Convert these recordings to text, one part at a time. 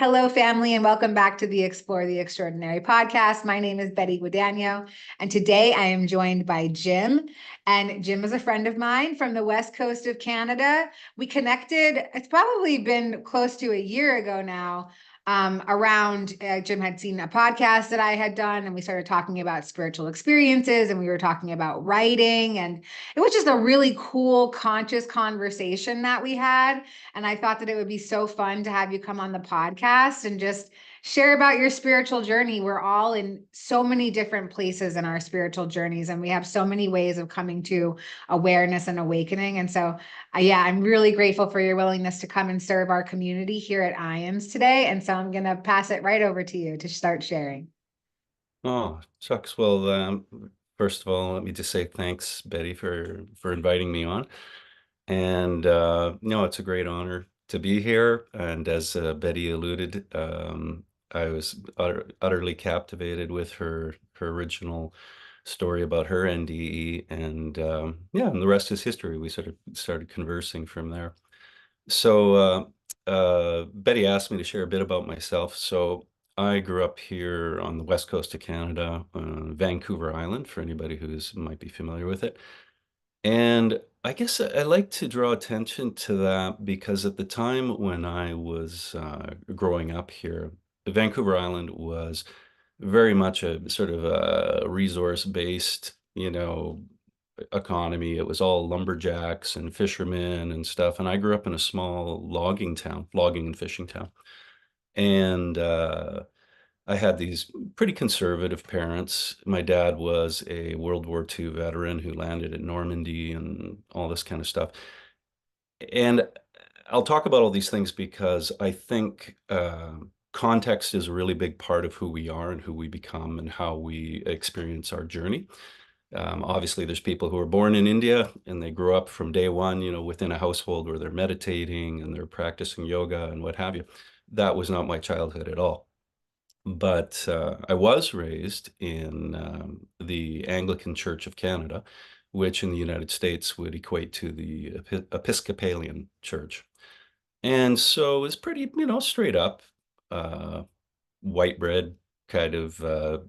Hello, family, and welcome back to the Explore the Extraordinary podcast. My name is Betty Guadagno, and today I am joined by Jim. And Jim is a friend of mine from the west coast of Canada. We connected, it's probably been close to a year ago now. Jim had seen a podcast that I had done, and we started talking about spiritual experiences, and we were talking about writing, and it was just a really cool, conscious conversation that we had. And I thought that it would be so fun to have you come on the podcast and just share about your spiritual journey. We're all in so many different places in our spiritual journeys, and we have so many ways of coming to awareness and awakening. And so, yeah, I'm really grateful for your willingness to come and serve our community here at IAMS today. And so I'm going to pass it right over to you to start sharing. Oh, shucks. Well, first of all, let me just say thanks, Betty, for inviting me on. And no, it's a great honor to be here. And as Betty alluded, I was utterly captivated with her original story about her NDE, and yeah, and the rest is history. We sort of started conversing from there. So Betty asked me to share a bit about myself. So I grew up here on the west coast of Canada, Vancouver Island, for anybody who's might be familiar with it. And I guess I like to draw attention to that because at the time when I was growing up here, Vancouver Island was very much a sort of a resource-based, economy. It was all lumberjacks and fishermen and stuff. And I grew up in a small logging and fishing town. And I had these pretty conservative parents. My dad was a World War II veteran who landed at Normandy and all this kind of stuff. And I'll talk about all these things because I think context is a really big part of who we are and who we become and how we experience our journey. Obviously, there's people who are born in India and they grew up from day one, within a household where they're meditating and they're practicing yoga and what have you. That was not my childhood at all. But I was raised in the Anglican Church of Canada, which in the United States would equate to the Episcopalian Church. And so it's pretty, straight up, uh, white bread kind of,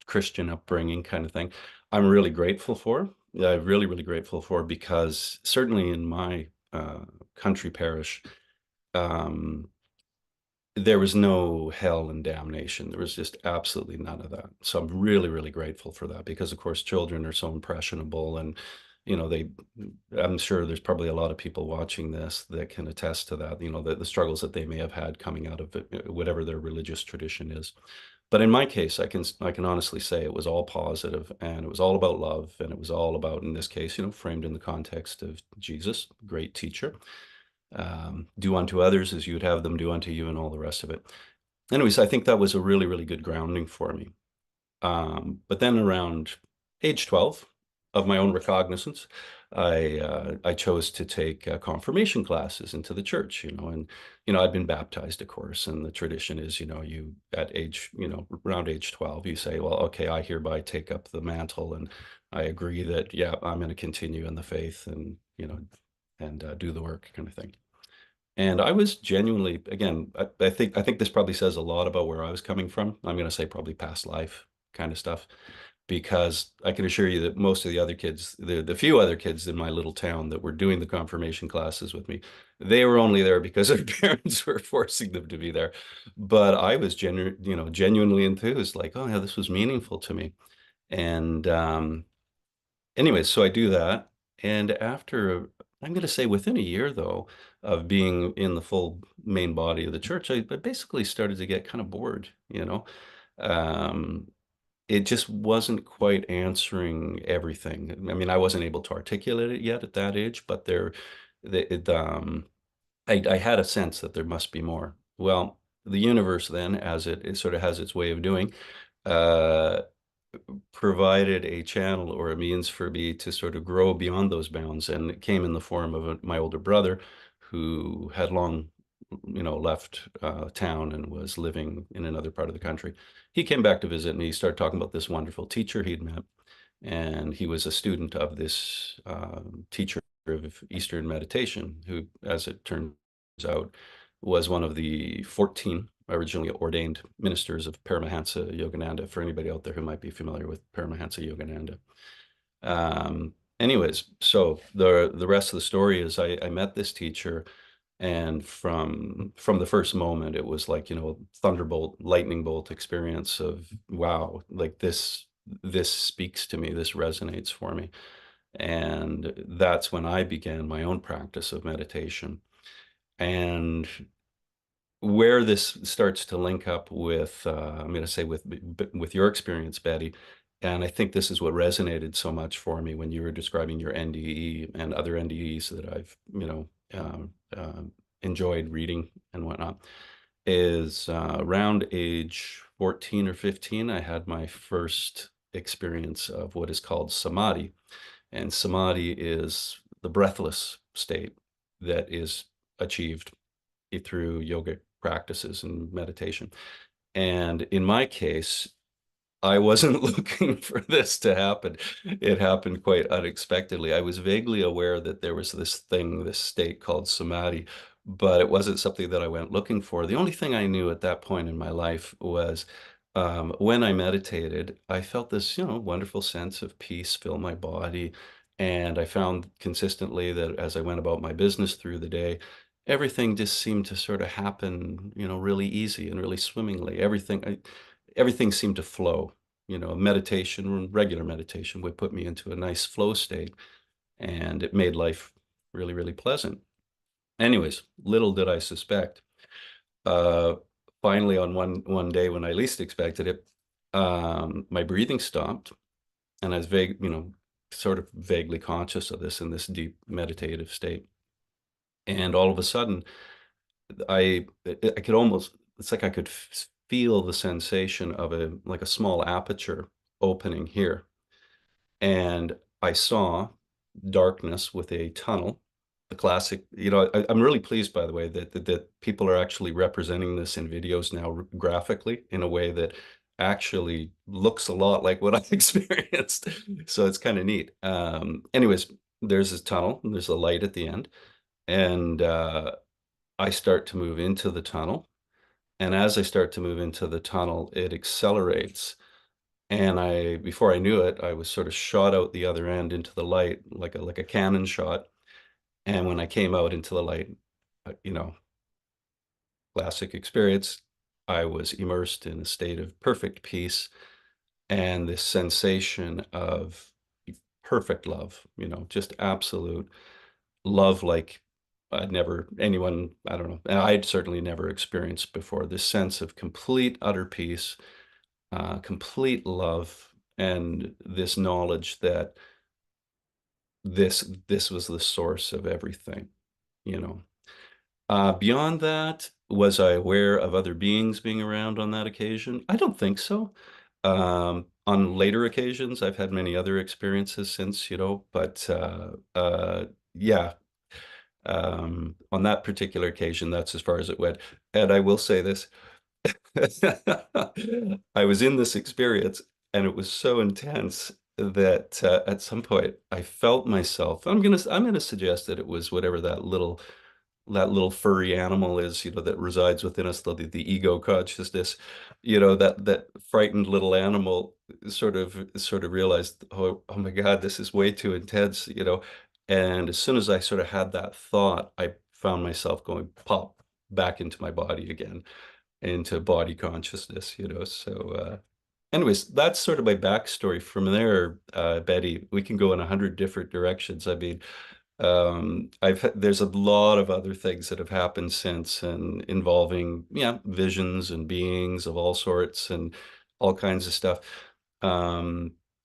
Christian upbringing kind of thing. I'm really grateful for. Yeah, I'm really, really grateful for because certainly in my country parish, um, there was no hell and damnation. There was just absolutely none of that. So I'm really, really grateful for that because, of course, children are so impressionable and, I'm sure there's probably a lot of people watching this that can attest to that, the struggles that they may have had coming out of it, whatever their religious tradition is. But in my case, I can honestly say it was all positive and it was all about love and it was all about, in this case, framed in the context of Jesus, great teacher. Do unto others as you would have them do unto you and all the rest of it. Anyways, I think that was a really, really good grounding for me. But then around age 12, of my own recognizance, I chose to take confirmation classes into the church, and I'd been baptized, of course, and the tradition is, you at age, around age 12, you say, well, okay, I hereby take up the mantle, and I agree that, yeah, I'm going to continue in the faith, and and do the work, kind of thing. And I was genuinely, again, I think this probably says a lot about where I was coming from. I'm going to say probably past life kind of stuff, because I can assure you that most of the other kids, the few other kids in my little town that were doing the confirmation classes with me, they were only there because their parents were forcing them to be there. But I was genuinely enthused, like, oh yeah, this was meaningful to me. And anyways, so I do that. And after, I'm going to say within a year, though, of being in the full main body of the church, I basically started to get kind of bored. Um, it just wasn't quite answering everything. I mean, I wasn't able to articulate it yet at that age, but I had a sense that there must be more. Well, the universe then, as it sort of has its way of doing, uh, provided a channel or a means for me to sort of grow beyond those bounds. And it came in the form of my older brother who had long, left town and was living in another part of the country. He came back to visit and he started talking about this wonderful teacher he'd met. And he was a student of this teacher of Eastern meditation, who, as it turns out, was one of the 14 originally ordained ministers of Paramahansa Yogananda, for anybody out there who might be familiar with Paramahansa Yogananda. Anyways, so the rest of the story is I met this teacher, and from the first moment, it was like, thunderbolt, lightning bolt experience of, wow, like this speaks to me, this resonates for me. And that's when I began my own practice of meditation. And where this starts to link up with, I'm going to say with your experience, Betty, and I think this is what resonated so much for me when you were describing your NDE and other NDEs that I've, enjoyed reading and whatnot, is around age 14 or 15, I had my first experience of what is called samadhi. And samadhi is the breathless state that is achieved through yoga practices and meditation. And in my case, I wasn't looking for this to happen. It happened quite unexpectedly. I was vaguely aware that there was this thing, this state called samadhi, but it wasn't something that I went looking for. The only thing I knew at that point in my life was when I meditated, I felt this, wonderful sense of peace fill my body. And I found consistently that as I went about my business through the day, everything just seemed to sort of happen, really easy and really swimmingly. Everything seemed to flow. Meditation, regular meditation would put me into a nice flow state, and it made life really, really pleasant. Anyways, little did I suspect, uh, finally on one day when I least expected it, my breathing stopped, and I was sort of vaguely conscious of this in this deep meditative state. And all of a sudden, I could almost, it's like I could feel the sensation of like a small aperture opening here. And I saw darkness with a tunnel, the classic, I'm really pleased, by the way, that people are actually representing this in videos now graphically in a way that actually looks a lot like what I've experienced. So it's kind of neat. Anyways, there's this tunnel and there's a light at the end. And I start to move into the tunnel. And as I start to move into the tunnel, it accelerates. And before I knew it, I was sort of shot out the other end into the light, like a cannon shot. And when I came out into the light, you know, classic experience, I was immersed in a state of perfect peace and this sensation of perfect love, just absolute love, like I don't know, I'd certainly never experienced before, this sense of complete, utter peace, complete love, and this knowledge that this was the source of everything, you know. Beyond that, was I aware of other beings being around on that occasion? I don't think so. On later occasions, I've had many other experiences since, but yeah, on that particular occasion, that's as far as it went. And I will say this, I was in this experience and it was so intense that at some point I felt myself, I'm gonna suggest that it was whatever that little furry animal is, that resides within us, the ego consciousness, that frightened little animal sort of realized, oh my God, this is way too intense, and as soon as I sort of had that thought, I found myself going pop back into my body again, into body consciousness, so anyways, that's sort of my backstory. From there, Betty, we can go in 100 different directions. I mean, there's a lot of other things that have happened since, and involving, yeah, visions and beings of all sorts and all kinds of stuff.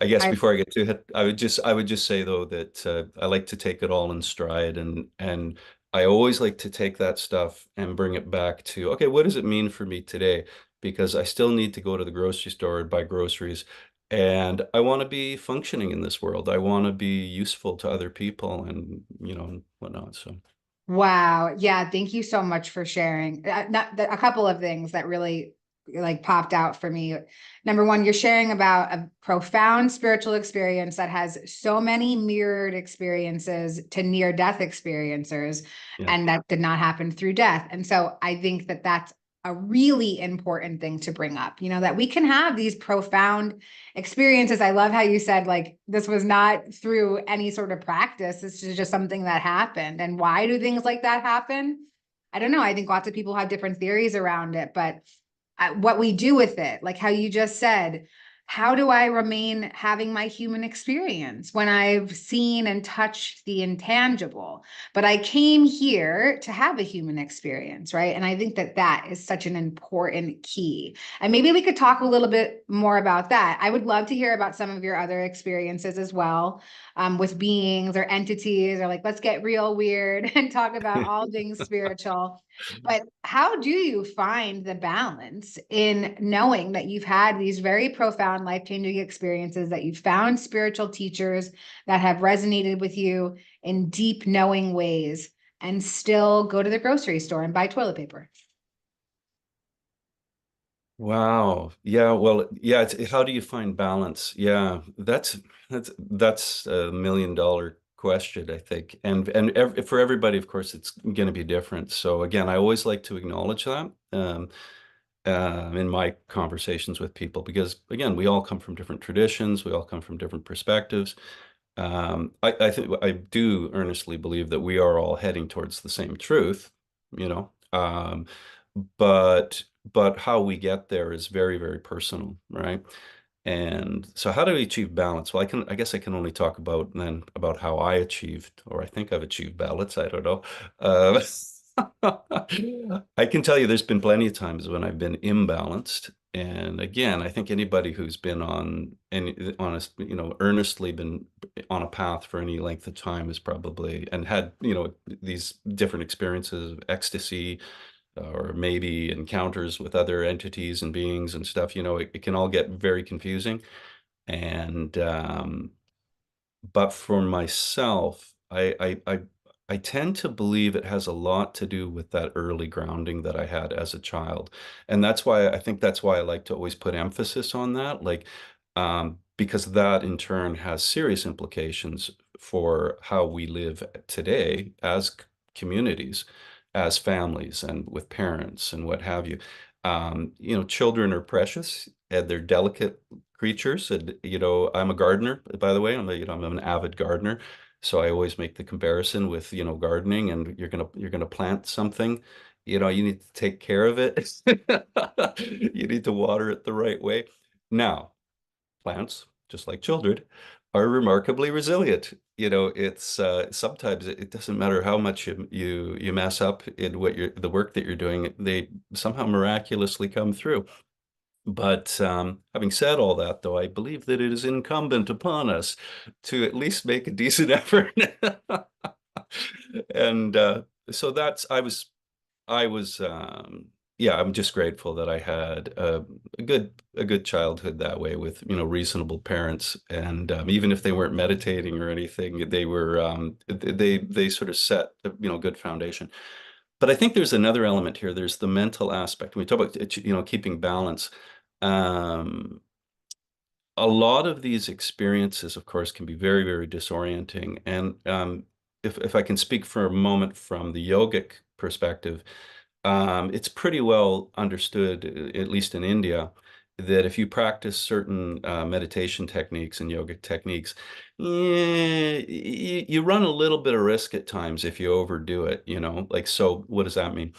I guess I before I get to it, I would just say though that I like to take it all in stride, and I always like to take that stuff and bring it back to, okay, what does it mean for me today? Because I still need to go to the grocery store and buy groceries. And I want to be functioning in this world. I want to be useful to other people and, and whatnot. So, Wow. Yeah. Thank you so much for sharing. A couple of things that really like popped out for me. Number one, you're sharing about a profound spiritual experience that has so many mirrored experiences to near death experiencers, Yeah. and that did not happen through death. And so I think that that's a really important thing to bring up, that we can have these profound experiences. I love how you said, like, this was not through any sort of practice. This is just something that happened. And why do things like that happen? I don't know. I think lots of people have different theories around it, but what we do with it, like how you just said, how do I remain having my human experience when I've seen and touched the intangible? But I came here to have a human experience, right? And I think that that is such an important key. And maybe we could talk a little bit more about that. I would love to hear about some of your other experiences as well, with beings or entities, or like, let's get real weird and talk about all things spiritual. But how do you find the balance in knowing that you've had these very profound life-changing experiences, that you've found spiritual teachers that have resonated with you in deep, knowing ways, and still go to the grocery store and buy toilet paper? Wow. Yeah. Well, yeah. How do you find balance? Yeah, that's $1 million question, I think. And for everybody, of course, it's going to be different. So again, I always like to acknowledge that in my conversations with people, because again, we all come from different traditions, we all come from different perspectives. I think I do earnestly believe that we are all heading towards the same truth, you know. But how we get there is very, very personal, right? And so how do we achieve balance? Well, I guess I can only talk about how I achieved, or I think I've achieved balance. I don't know. Uh, I can tell you there's been plenty of times when I've been imbalanced. And again, I think anybody who's been earnestly been on a path for any length of time is probably, and had, these different experiences of ecstasy, or maybe encounters with other entities and beings and stuff, it can all get very confusing. And but for myself, I tend to believe it has a lot to do with that early grounding that I had as a child. And that's why I like to always put emphasis on that, like, because that in turn has serious implications for how we live today as communities, as families, and with parents and what have you. Children are precious and they're delicate creatures. And, I'm a gardener, by the way. I'm an avid gardener. So I always make the comparison with, gardening, and you're gonna plant something, you need to take care of it. You need to water it the right way. Now, plants, just like children, are remarkably resilient. It's sometimes it doesn't matter how much you mess up in the work that you're doing, they somehow miraculously come through. But having said all that, though, I believe that it is incumbent upon us to at least make a decent effort. And so I was, yeah, I'm just grateful that I had a good childhood that way, with, reasonable parents. And even if they weren't meditating or anything, they sort of set a, good foundation. But I think there's another element here. There's the mental aspect. When we talk about, keeping balance. Um, a lot of these experiences, of course, can be very, very disorienting. And if I can speak for a moment from the yogic perspective, it's pretty well understood, at least in India, that if you practice certain meditation techniques and yogic techniques, you run a little bit of risk at times if you overdo it, Like, so what does that mean?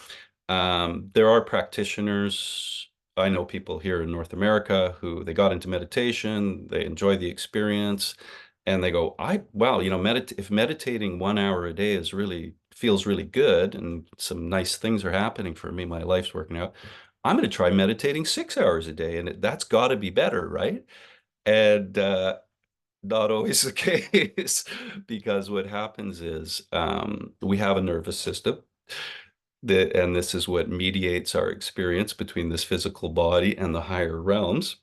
There are practitioners. I know people here in North America who they got into meditation, they enjoy the experience, and they go, wow, if meditating 1 hour a day feels really good, and some nice things are happening for me, my life's working out, I'm going to try meditating 6 hours a day, and that's got to be better, right? And not always the case, because what happens is, we have a nervous system and this is what mediates our experience between this physical body and the higher realms.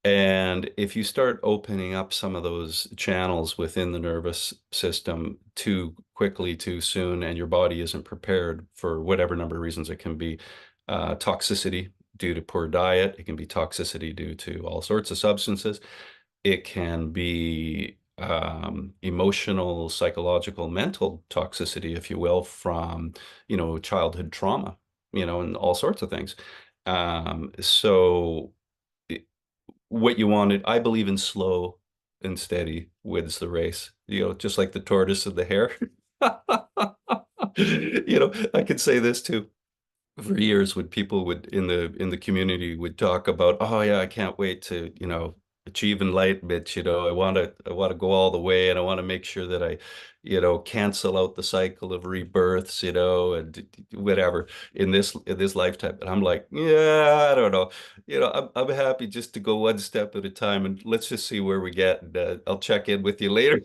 And if you start opening up some of those channels within the nervous system too quickly, too soon, and your body isn't prepared for whatever number of reasons, it can be toxicity, due to poor diet. It can be toxicity due to all sorts of substances. It can be emotional, psychological, mental toxicity, if you will, from, childhood trauma, and all sorts of things. So what you wanted, I believe in slow and steady wins the race, just like the tortoise and the hare. I could say this too. For years, when people would in the community would talk about, oh yeah, I can't wait to, achieve enlightenment, I want to go all the way, and I want to make sure that I, cancel out the cycle of rebirths, and whatever in this lifetime. And I'm like, yeah, I don't know. I'm happy just to go one step at a time, and let's just see where we get. And I'll check in with you later.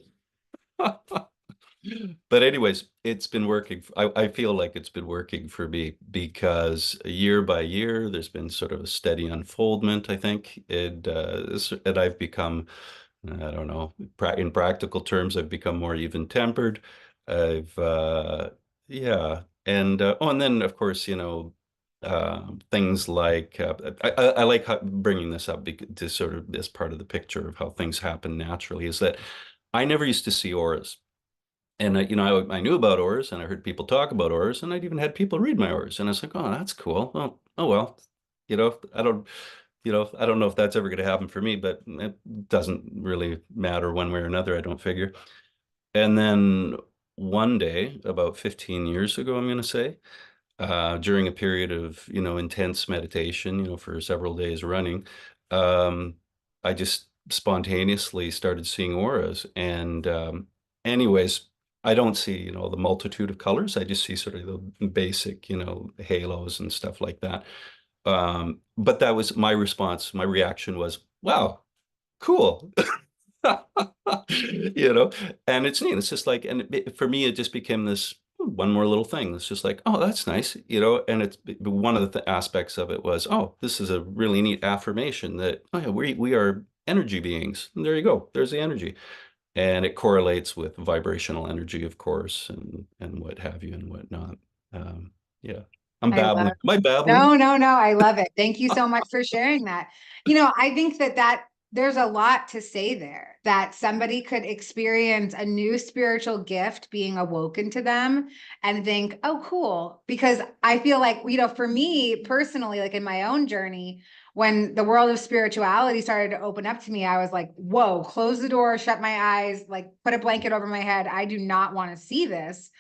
But anyways, it's been working. I feel like it's been working for me because year by year, there's been sort of a steady unfoldment, I think. And I've become, I don't know, in practical terms, I've become more even-tempered. I've, yeah. And then, of course, things like, I like bringing this up to sort of this part of the picture of how things happen naturally, is that I never used to see auras. And I knew about auras, and I heard people talk about auras, and I'd even had people read my auras, and I was like, oh, that's cool. Oh well, I don't know if that's ever going to happen for me, but it doesn't really matter one way or another, I don't figure. And then one day, about 15 years ago, I'm going to say, during a period of, intense meditation, for several days running, um, I just spontaneously started seeing auras. And anyways, I don't see, the multitude of colors. I just see sort of the basic, halos and stuff like that. But that was my response. My reaction was, wow, cool. you know, and it's neat. It's just like, and for me, it just became this one more little thing. It's just like, oh, that's nice, and it's one of the aspects of it was, oh, this is a really neat affirmation that, oh yeah, we are energy beings. And there you go. There's the energy. And it correlates with vibrational energy, of course, and what have you and whatnot. Yeah. I'm I love babbling. Am I babbling? No, no, no. I love it. Thank you so much for sharing that. I think that there's a lot to say there, that somebody could experience a new spiritual gift being awoken to them and think, oh, cool. Because I feel like, for me personally, like in my own journey, when the world of spirituality started to open up to me, I was like, whoa, close the door, shut my eyes, like put a blanket over my head. I do not want to see this,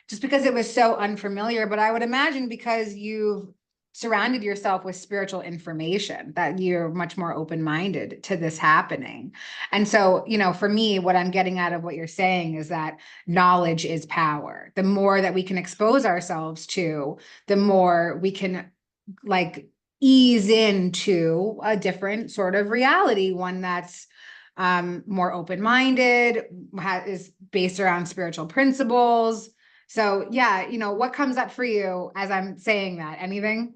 just because it was so unfamiliar. But I would imagine because you've surrounded yourself with spiritual information, that you're much more open-minded to this happening. And so, for me, what I'm getting out of what you're saying is that knowledge is power. The more that we can expose ourselves to, the more we can like ease into a different sort of reality, one that's more open-minded, is based around spiritual principles. So yeah, what comes up for you as I'm saying that? Anything?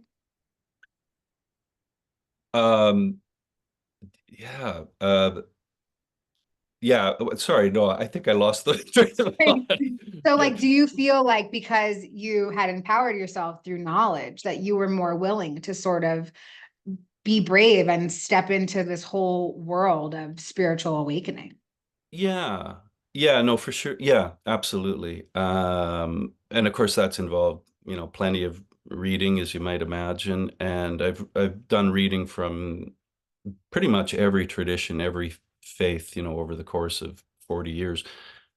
Um, yeah. Yeah. Sorry. No, I think I lost the train of thought. So Yeah. like, do you feel like because you had empowered yourself through knowledge that you were more willing to sort of be brave and step into this whole world of spiritual awakening? Yeah. Yeah, no, for sure. Yeah, absolutely. And of course that's involved, plenty of reading, as you might imagine. And I've done reading from pretty much every tradition, every faith, over the course of 40 years.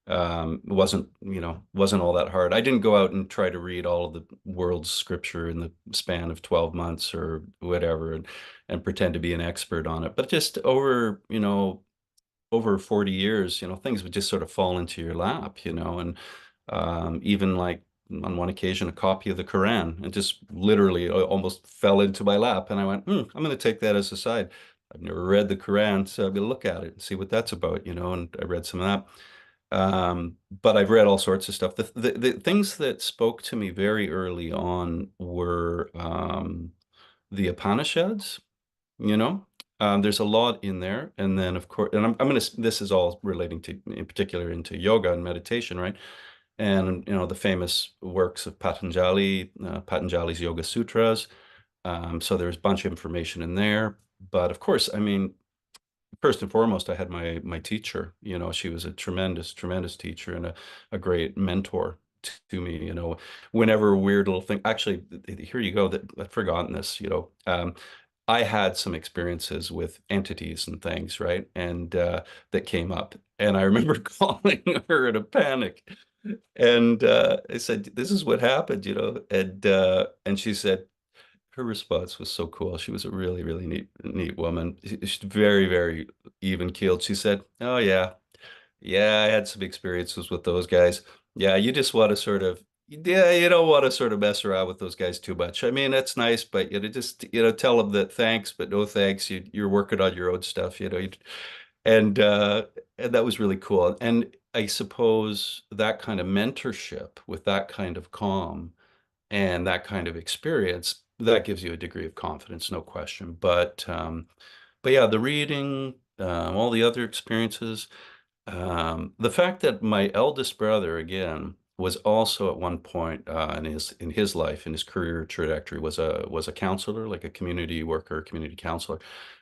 It wasn't all that hard. I didn't go out and try to read all of the world's scripture in the span of 12 months or whatever, and pretend to be an expert on it. But just over 40 years, things would just sort of fall into your lap, and even like on one occasion, a copy of the Quran, it just literally almost fell into my lap. And I went, I'm going to take that as a side. I've never read the Quran, so I'm going to look at it and see what that's about, and I read some of that. But I've read all sorts of stuff. The things that spoke to me very early on were the Upanishads, you know. There's a lot in there. And then, of course, and this is all relating to, in particular, into yoga and meditation, right? And, the famous works of Patanjali, Patanjali's Yoga Sutras. So there's a bunch of information in there. But of course, I mean, first and foremost, I had my teacher. You know, she was a tremendous teacher and a great mentor to me. You know, whenever a weird little thing. Actually, here you go. That I'd forgotten this. You know, I had some experiences with entities and things, right? And that came up, and I remember calling her in a panic. And I said, "This is what happened," you know, and she said, her response was so cool. She was a really neat woman. She's very even keeled. She said, "Oh yeah, yeah, I had some experiences with those guys. Yeah, you just want to sort of, yeah, you don't want to sort of mess around with those guys too much. I mean, that's nice, but you know, just tell them that thanks, but no thanks. You're working on your own stuff, you know." And and that was really cool. And I suppose that kind of mentorship with that kind of calm and that kind of experience, that gives you a degree of confidence, no question. But yeah, the reading, all the other experiences, the fact that my eldest brother, again, was also at one point in his life, in his career trajectory, was a counselor, like a community worker, community counselor.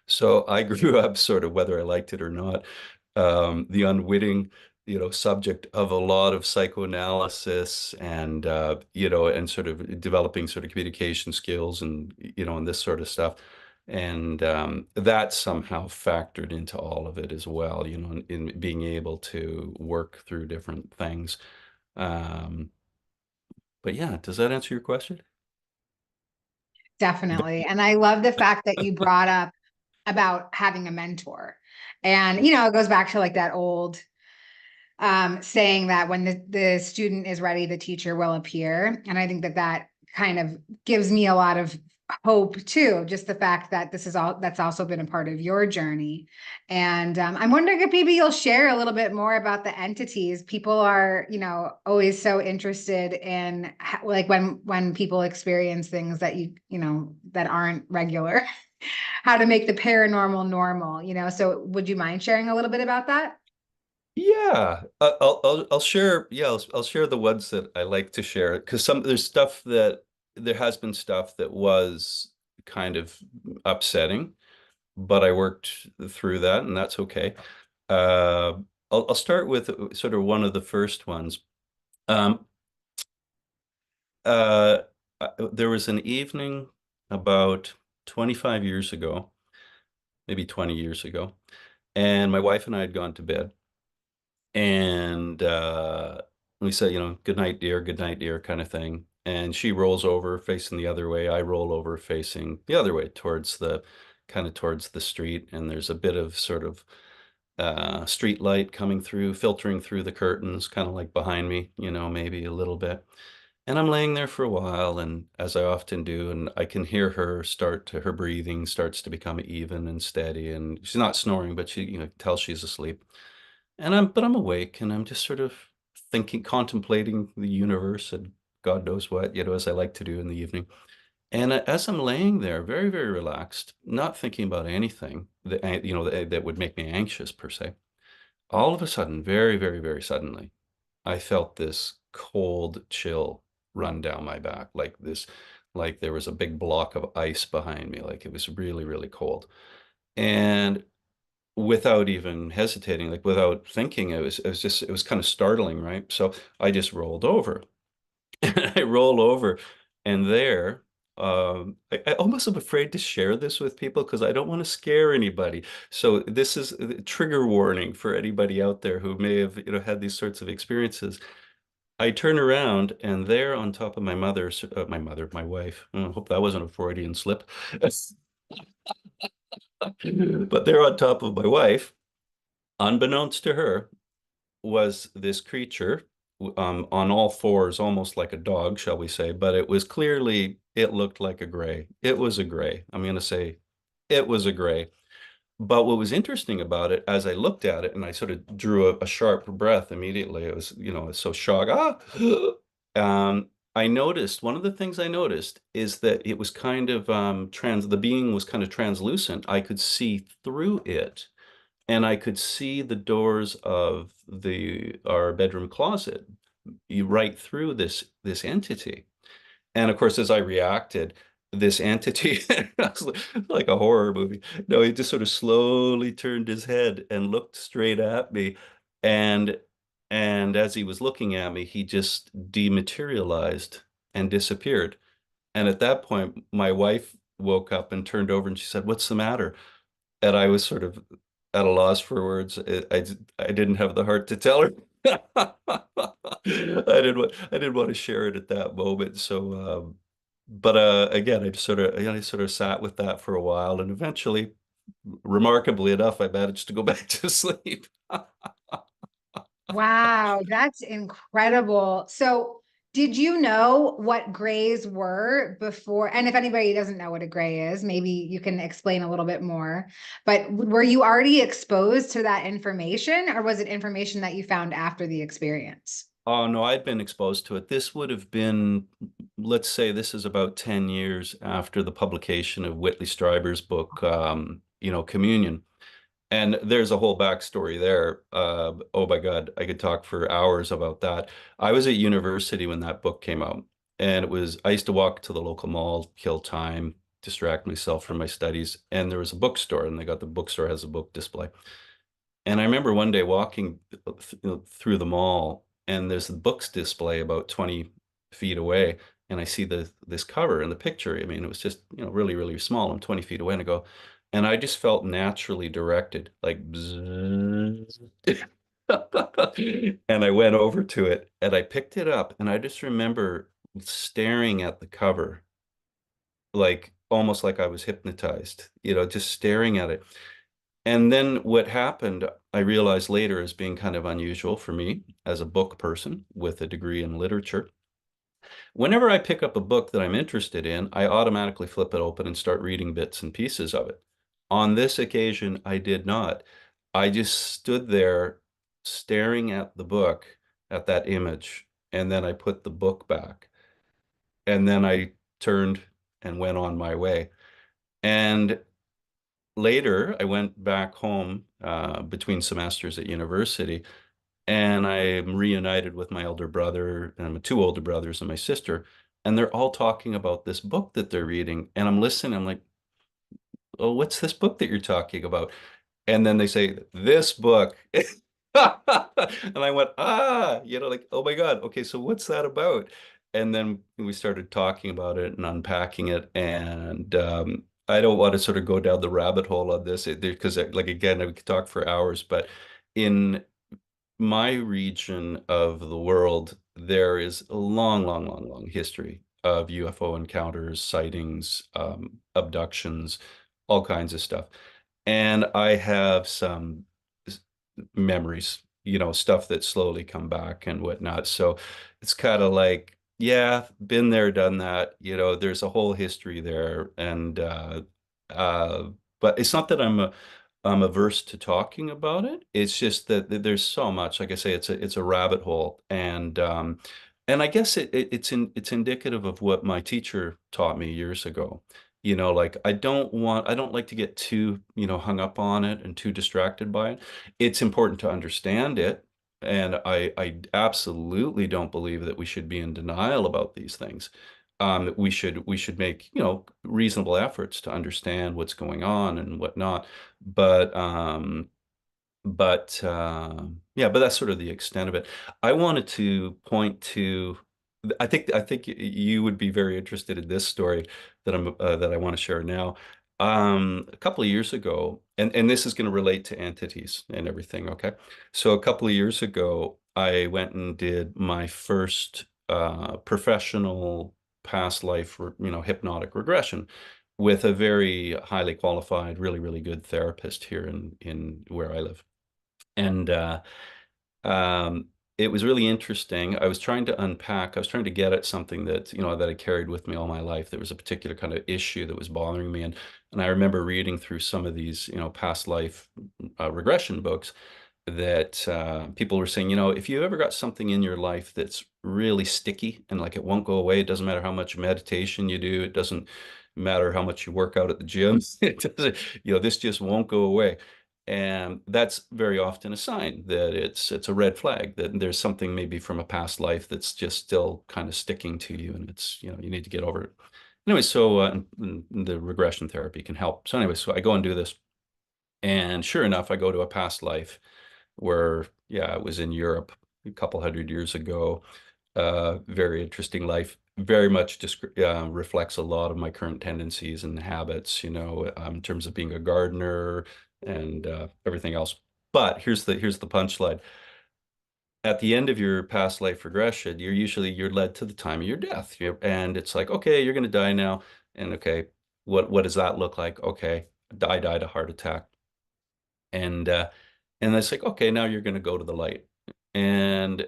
So I grew up sort of, whether I liked it or not, the unwitting, subject of a lot of psychoanalysis and and sort of developing sort of communication skills and and this sort of stuff. And that somehow factored into all of it as well, in being able to work through different things. Um, but yeah, does that answer your question? Definitely. And I love the fact that you brought up about having a mentor. And, it goes back to like that old saying that when the student is ready, the teacher will appear. And I think that that kind of gives me a lot of hope too, just the fact that that's also been a part of your journey. And I'm wondering if maybe you'll share a little bit more about the entities. People are, always so interested in like when people experience things that that aren't regular, how to make the paranormal normal, so would you mind sharing a little bit about that? Yeah, I'll share. Yeah, I'll share the ones that I like to share, because there has been stuff that was kind of upsetting, but I worked through that, and that's okay. Uh, I'll start with sort of one of the first ones. Um, uh, there was an evening about 25 years ago, maybe 20 years ago, and my wife and I had gone to bed. And we said, good night, dear, kind of thing. And she rolls over facing the other way. I roll over facing the other way towards the street. And there's a bit of sort of street light coming through, filtering through the curtains, kind of like behind me, maybe a little bit. And I'm laying there for a while, and as I often do, and I can hear her breathing starts to become even and steady. And she's not snoring, but she, tells she's asleep. But I'm awake, and I'm just sort of thinking, contemplating the universe and God knows what, as I like to do in the evening. And as I'm laying there, very relaxed, not thinking about anything that would make me anxious per se, all of a sudden, very suddenly, I felt this cold chill run down my back, like there was a big block of ice behind me, like it was really cold. And without even hesitating, like without thinking, it was kind of startling, right? So I just rolled over. And I roll over, and there, I almost am afraid to share this with people because I don't want to scare anybody. So this is a trigger warning for anybody out there who may have, had these sorts of experiences. I turn around, and there on top of my wife, I hope that wasn't a Freudian slip. But there on top of my wife, unbeknownst to her, was this creature on all fours, almost like a dog, shall we say, but it looked like a gray. It was a gray. I'm going to say it was a gray. But what was interesting about it, as I looked at it and I sort of drew a sharp breath immediately, it was, I was so shocked. One of the things I noticed is that it was kind of the being was kind of translucent. I could see through it, and I could see the doors of our bedroom closet right through this entity. And of course, as I reacted, this entity, like a horror movie. No, he just sort of slowly turned his head and looked straight at me. And as he was looking at me, he just dematerialized and disappeared. And at that point, my wife woke up and turned over and she said, "What's the matter?" And I was sort of at a loss for words. I didn't have the heart to tell her. I didn't want to share it at that moment. So, but again, I sort of sat with that for a while, and eventually, remarkably enough, I managed to go back to sleep. Wow, that's incredible. So, did you know what grays were before? And if anybody doesn't know what a gray is, maybe you can explain a little bit more. But were you already exposed to that information, or was it information that you found after the experience? Oh no, I'd been exposed to it. This would have been, let's say, this is about 10 years after the publication of Whitley Strieber's book, Communion. And there's a whole backstory there. Oh my God, I could talk for hours about that. I was at university when that book came out, and I used to walk to the local mall, kill time, distract myself from my studies, and there was a bookstore, and the bookstore has a book display. And I remember one day walking through the mall, and there's a books display about 20 feet away, and I see this cover and the picture. I mean, it was just, really, really small. I'm 20 feet away, and and I just felt naturally directed, like, bzzz. And I went over to it and I picked it up, and I just remember staring at the cover, like almost like I was hypnotized, just staring at it. And then what happened, I realized later, as being kind of unusual for me as a book person with a degree in literature. Whenever I pick up a book that I'm interested in, I automatically flip it open and start reading bits and pieces of it. On this occasion, I did not. I just stood there staring at the book, at that image, and then I put the book back. And then I turned and went on my way. And later, I went back home between semesters at university, and I'm reunited with my elder brother and my two older brothers and my sister, and they're all talking about this book that they're reading, and I'm listening. I'm like, "Oh, what's this book that you're talking about?" And then they say, "This book." And I went, like, "Oh my God, okay, so what's that about?" And then we started talking about it and unpacking it. And I don't want to sort of go down the rabbit hole on this because, like, again, we could talk for hours, but in my region of the world, there is a long, long, long, long history of UFO encounters, sightings, abductions, all kinds of stuff. And I have some memories, stuff that slowly come back and whatnot. So it's kind of like, yeah, been there, done that. There's a whole history there. And but it's not that I'm averse to talking about it. It's just that there's so much. Like I say, it's a rabbit hole. And I guess it's indicative of what my teacher taught me years ago. Like, I don't like to get too, hung up on it and too distracted by it. It's important to understand it. And I absolutely don't believe that we should be in denial about these things. We should make, reasonable efforts to understand what's going on and whatnot. But yeah, but that's sort of the extent of it. I wanted to point to, I think you would be very interested in this story that I want to share now. A couple of years ago, and this is going to relate to entities and everything. Okay, so a couple of years ago, I went and did my first professional past life, hypnotic regression with a very highly qualified, really, really good therapist here in where I live. And um, it was really interesting. I was trying to unpack, I was trying to get at something that, that I carried with me all my life. There was a particular kind of issue that was bothering me. And I remember reading through some of these, past life regression books that people were saying, if you ever got something in your life that's really sticky and like it won't go away, it doesn't matter how much meditation you do, it doesn't matter how much you work out at the gym, it doesn't, this just won't go away. And that's very often a sign that it's a red flag, that there's something maybe from a past life that's just still kind of sticking to you, and it's, you need to get over it. Anyway, so the regression therapy can help. So anyway, so I go and do this, and sure enough, I go to a past life where, yeah, it was in Europe a couple hundred years ago. Very interesting life. Very much just reflects a lot of my current tendencies and habits, in terms of being a gardener and everything else. But here's the punchline. At the end of your past life regression, you're led to the time of your death. And it's like, okay, you're going to die now. And okay, what does that look like? Okay, I died a heart attack. And it's like, okay, now you're going to go to the light. And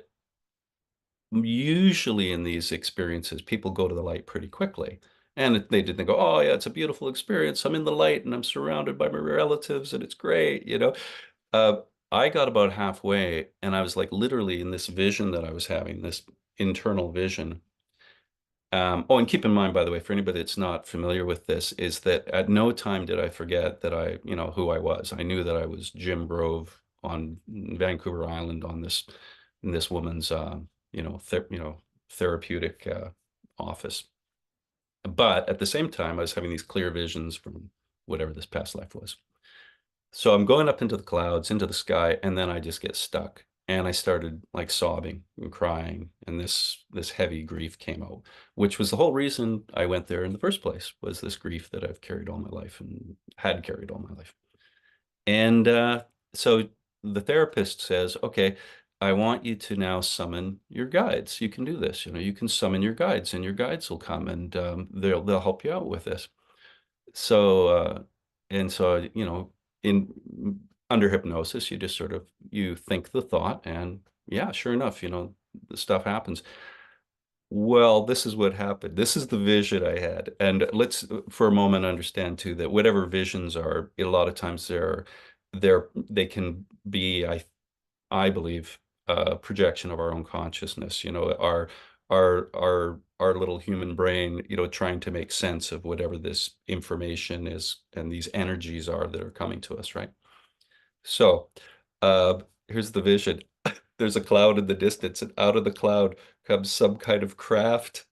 usually in these experiences, people go to the light pretty quickly. And they didn't go, oh yeah, it's a beautiful experience. I'm in the light and I'm surrounded by my relatives and it's great. Uh, I got about halfway and I was like literally in this vision that I was having, this internal vision. Oh, and keep in mind, by the way, for anybody that's not familiar with this, is that at no time did I forget that who I was. I knew that I was Jim Grove on Vancouver Island on this woman's, therapeutic office. But at the same time, I was having these clear visions from whatever this past life was. So I'm going up into the clouds, into the sky, and then I just get stuck. And I started like sobbing and crying, and this heavy grief came out, which was the whole reason I went there in the first place, was this grief that I've carried all my life and had carried all my life. And so the therapist says, okay, I want you to now summon your guides. You can do this. You can summon your guides, and your guides will come, and they'll help you out with this. So in under hypnosis, you just sort of you think the thought, and yeah, sure enough, the stuff happens. Well, this is what happened. This is the vision I had. And let's for a moment understand too that whatever visions are, a lot of times they can be, I believe, a projection of our own consciousness, our little human brain, trying to make sense of whatever this information is and these energies are that are coming to us, right? So here's the vision. There's a cloud in the distance, and out of the cloud comes some kind of craft.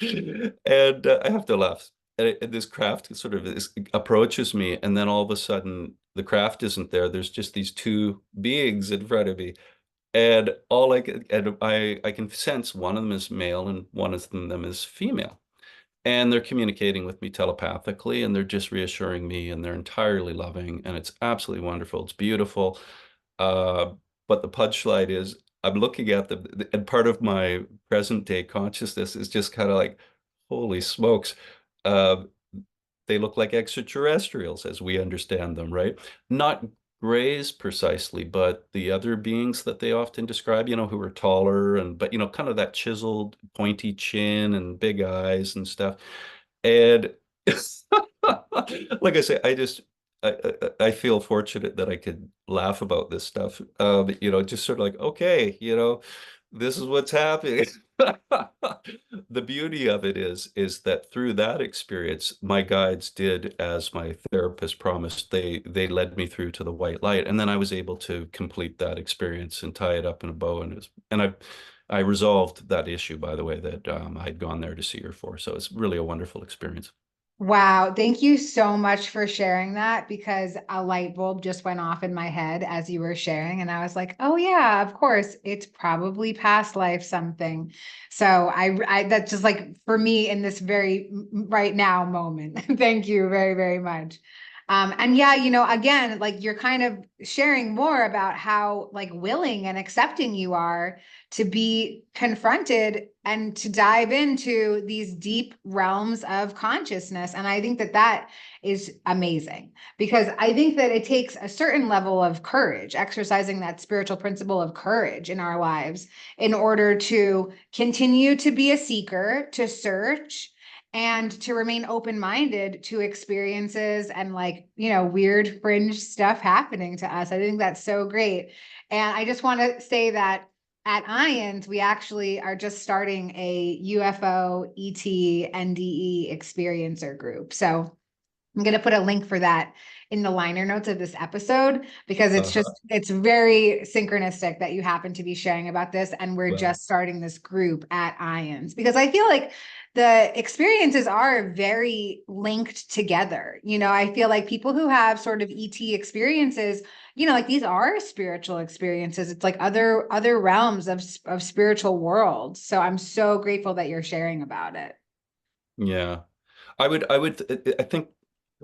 And I have to laugh. And this craft sort of approaches me, and then all of a sudden, the craft isn't there. There's just these two beings in front of me, and I can sense one of them is male and one of them is female, and they're communicating with me telepathically, and they're just reassuring me, and they're entirely loving, and it's absolutely wonderful. It's beautiful. Uh, but the punchline is I'm looking at them, and part of my present day consciousness is just kind of like, holy smokes. Uh, they look like extraterrestrials as we understand them, right? Not grays precisely, but the other beings that they often describe, who are taller but kind of that chiseled, pointy chin and big eyes and stuff. And like I say, I feel fortunate that I could laugh about this stuff. Just sort of like, okay, this is what's happening. The beauty of it is that through that experience, my guides did as my therapist promised. They led me through to the white light, and then I was able to complete that experience and tie it up in a bow. I resolved that issue, by the way, that I had gone there to see her for. So it's really a wonderful experience. Wow, thank you so much for sharing that, because a light bulb just went off in my head as you were sharing, and I was like, oh yeah, of course, it's probably past life something. So I that's just like for me in this very right now moment. Thank you very, very much. And yeah, again, like you're kind of sharing more about how like willing and accepting you are to be confronted and to dive into these deep realms of consciousness. And I think that that is amazing, because I think that it takes a certain level of courage, exercising that spiritual principle of courage in our lives in order to continue to be a seeker, to search, and to remain open-minded to experiences and like, weird fringe stuff happening to us. I think that's so great. And I just want to say that at IANS, we actually are just starting a UFO ET NDE experiencer group. So I'm going to put a link for that in the liner notes of this episode, because Uh-huh. it's very synchronistic that you happen to be sharing about this. And we're Well, just starting this group at IANS, because I feel like the experiences are very linked together. I feel like people who have sort of ET experiences, like these are spiritual experiences. It's like other realms of spiritual worlds. So I'm so grateful that you're sharing about it. yeah. I think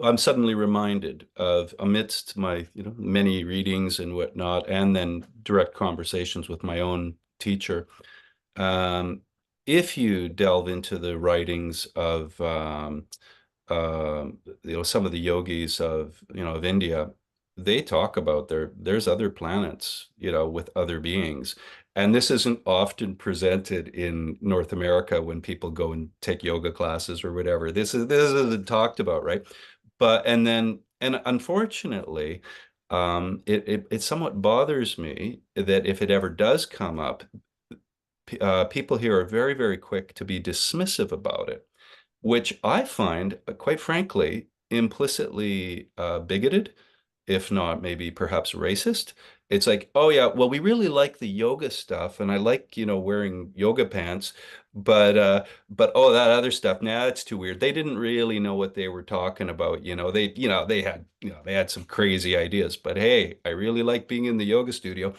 I'm suddenly reminded of, amidst my, many readings and whatnot, and then direct conversations with my own teacher. Um, if you delve into the writings of, some of the yogis of India, they talk about there's other planets, with other beings. And this isn't often presented in North America when people go and take yoga classes or whatever. This isn't talked about, right? And unfortunately, it somewhat bothers me that if it ever does come up, people here are very, very quick to be dismissive about it, which I find, quite frankly, implicitly bigoted, if not maybe perhaps racist. It's like, oh yeah, well, we really like the yoga stuff, and I like, wearing yoga pants, but oh, that other stuff, nah, it's too weird. They didn't really know what they were talking about. They had some crazy ideas, but hey, I really like being in the yoga studio.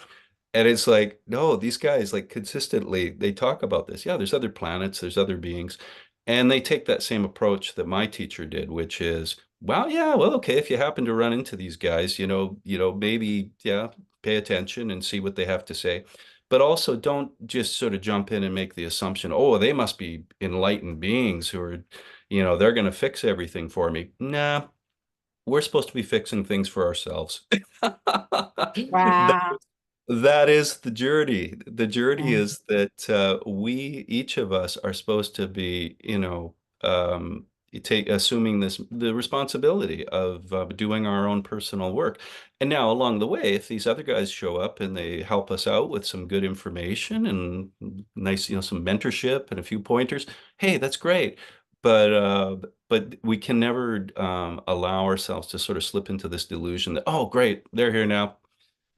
And it's like, no, these guys like consistently they talk about this. Yeah, there's other planets, there's other beings. And they take that same approach that my teacher did, which is, well, yeah, well, okay, if you happen to run into these guys, maybe, yeah, pay attention and see what they have to say. But also don't just sort of jump in and make the assumption, oh, they must be enlightened beings who are, they're going to fix everything for me. Nah, we're supposed to be fixing things for ourselves. Wow. That is the journey. The journey is that each of us, are supposed to be, assuming the responsibility of doing our own personal work. And now, along the way, if these other guys show up and they help us out with some good information and nice, some mentorship and a few pointers, hey, that's great. But we can never allow ourselves to sort of slip into this delusion that, oh, great, they're here now,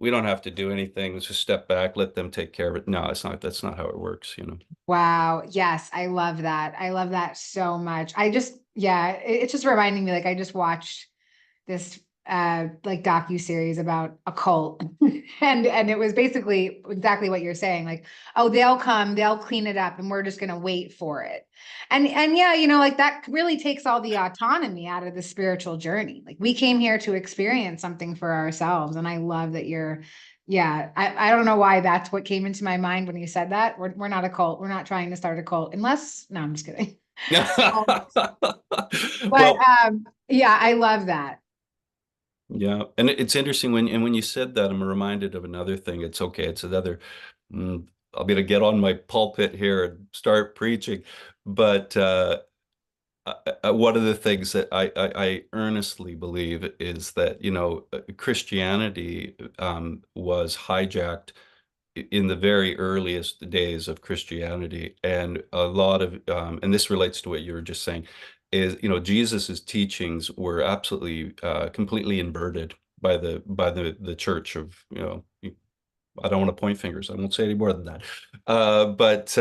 we don't have to do anything. Let's just step back, let them take care of it. No, it's not. That's not how it works. Wow. Yes, I love that. I love that so much. Yeah, it's just reminding me, like I just watched this like docu-series about a cult. And it was basically exactly what you're saying. Like, oh, they'll come, they'll clean it up, and we're just gonna wait for it. And yeah, like that really takes all the autonomy out of the spiritual journey. Like we came here to experience something for ourselves. And I love that you're, yeah, I don't know why that's what came into my mind when you said that. We're not a cult. We're not trying to start a cult unless, no, I'm just kidding. Um, but Well, yeah, I love that. yeah, and it's interesting when you said that, I'm reminded of another thing. It's okay. It's another. mm, I'm gonna get on my pulpit here and start preaching, but one of the things that I earnestly believe is that Christianity was hijacked in the very earliest days of Christianity, and a lot of and this relates to what you were just saying, is Jesus's teachings were absolutely completely inverted by the church of I don't want to point fingers. I won't say any more than that. But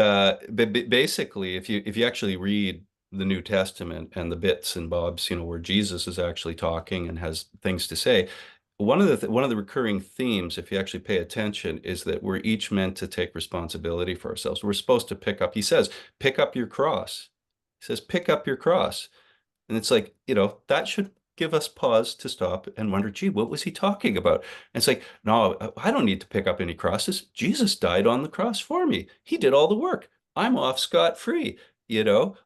basically, if you actually read the New Testament and the bits and bobs, where Jesus is actually talking and has things to say, one of the recurring themes, if you actually pay attention, is that we're each meant to take responsibility for ourselves. We're supposed to pick up. He says, "Pick up your cross." He says, "Pick up your cross." And it's like, that should give us pause to stop and wonder, gee, what was he talking about? And it's like, no, I don't need to pick up any crosses. Jesus died on the cross for me. He did all the work. I'm off scot-free.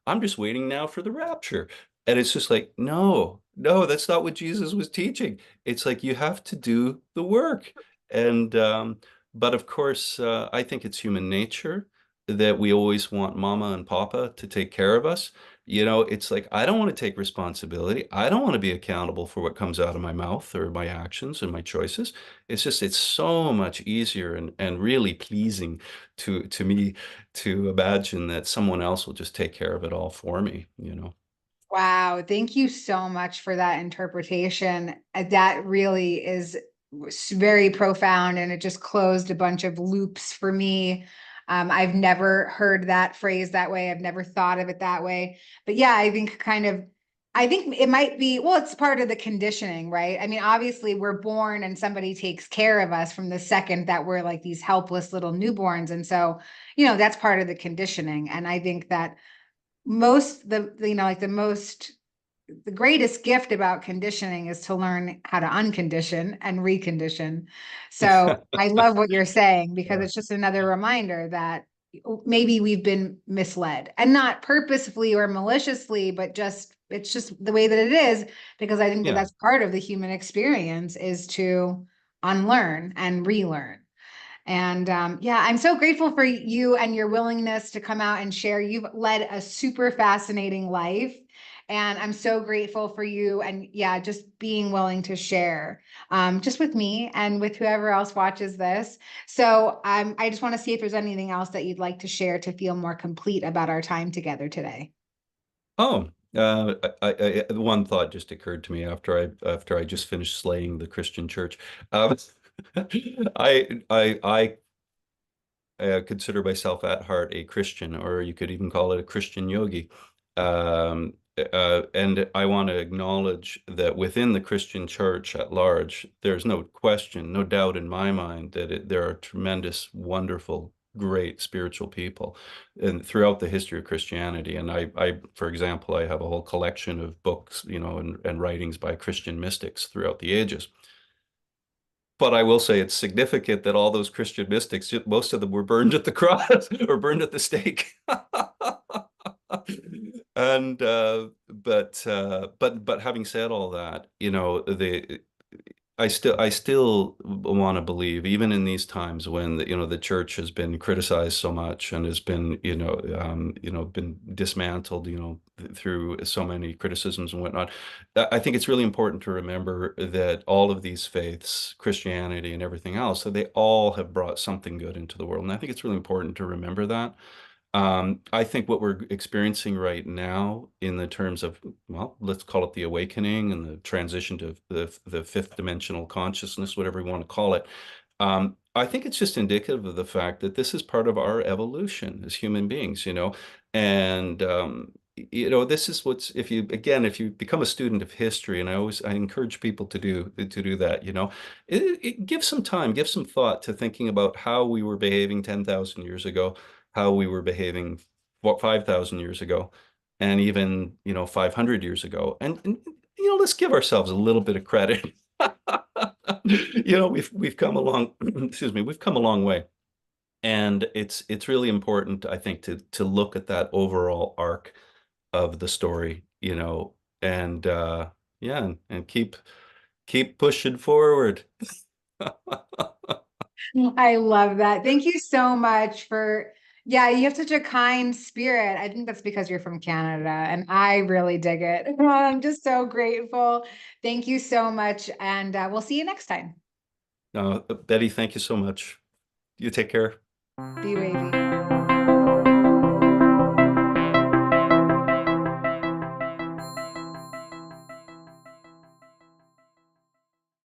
I'm just waiting now for the rapture. And it's just like, no, no, that's not what Jesus was teaching. It's like you have to do the work. And but of course, I think it's human nature that we always want mama and papa to take care of us. It's like, I don't want to take responsibility. I don't want to be accountable for what comes out of my mouth or my actions and my choices. It's so much easier and really pleasing to me to imagine that someone else will just take care of it all for me. Wow, thank you so much for that interpretation. That really is very profound, and it just closed a bunch of loops for me. I've never heard that phrase that way. I've never thought of it that way. But yeah, I think it might be, well, it's part of the conditioning, right? I mean, obviously, we're born and somebody takes care of us from the second that we're like these helpless little newborns. And so, that's part of the conditioning. And I think that most like the greatest gift about conditioning is to learn how to uncondition and recondition. So I love what you're saying, because Yeah. it's just another reminder that maybe we've been misled, and not purposefully or maliciously, but just it's just the way that it is, because I think that Yeah. that's part of the human experience, is to unlearn and relearn. And yeah, I'm so grateful for you and your willingness to come out and share. You've led a super fascinating life. And I'm so grateful for you, and yeah, just being willing to share, just with me and with whoever else watches this. So I just want to see if there's anything else that you'd like to share to feel more complete about our time together today. Oh, one thought just occurred to me after I just finished slaying the Christian church. Um, I consider myself at heart a Christian, or you could even call it a Christian yogi. And I want to acknowledge that within the Christian church at large, there's no question, no doubt in my mind that there are tremendous, wonderful, great spiritual people and throughout the history of Christianity. And for example, I have a whole collection of books, and writings by Christian mystics throughout the ages. But I will say it's significant that all those Christian mystics, most of them were burned at the cross or burned at the stake. And but having said all that, I still want to believe, even in these times when the church has been criticized so much and has been been dismantled through so many criticisms and whatnot. I think it's really important to remember that all of these faiths, Christianity and everything else, so they all have brought something good into the world, and I think it's really important to remember that. I think what we're experiencing right now in the terms of, well, let's call it the awakening and the transition to the fifth dimensional consciousness, whatever we want to call it. I think it's just indicative of the fact that this is part of our evolution as human beings, and this is if you become a student of history, and I encourage people to do that, give some time, give some thought to thinking about how we were behaving 10,000 years ago, how we were behaving 5,000 years ago, and even 500 years ago, and let's give ourselves a little bit of credit. We've come along. Excuse me, we've come a long way, and it's really important, I think, to look at that overall arc of the story, and yeah, and keep pushing forward. I love that. Thank you so much for, yeah, you have such a kind spirit. I think that's because you're from Canada, and I really dig it. I'm just so grateful. Thank you so much. And we'll see you next time. Betty, thank you so much. You take care. Be wavy.